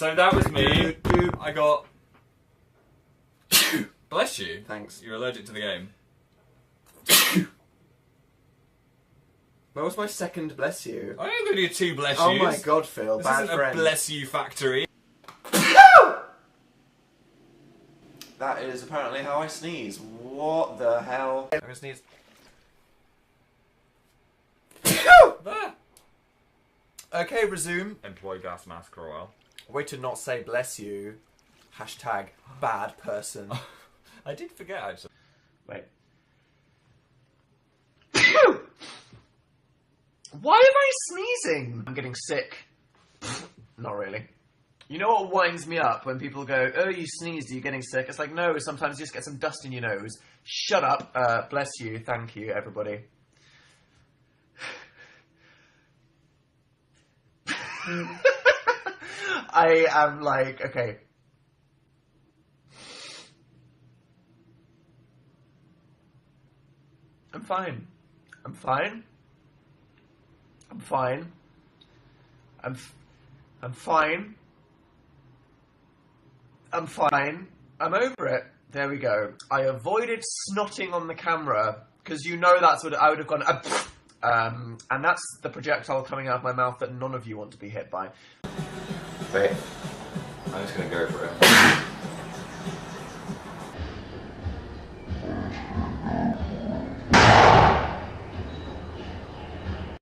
So that was me. I got... Bless you. Thanks. You're allergic to the game. Where was my second bless you? I ain't gonna do 2 bless yous. Oh my god, Phil. This bad isn't friend. a bless you factory. That is apparently how I sneeze. What the hell? I'm gonna sneeze. There. Okay, resume. Employ gas mask for a while. Way to not say bless you. Hashtag bad person. I did forget actually. Wait. Why am I sneezing? I'm getting sick. Not really. You know what winds me up when people go, oh, you sneezed, are you getting sick? It's like, no, sometimes you just get some dust in your nose. Shut up. Bless you. Thank you, everybody. I am like, okay. I'm fine. I'm fine. I'm fine. I'm fine. I'm fine. I'm over it. There we go. I avoided snotting on the camera because you know that's what I would have gone. And that's the projectile coming out of my mouth that none of you want to be hit by. Wait. I'm just gonna go for it.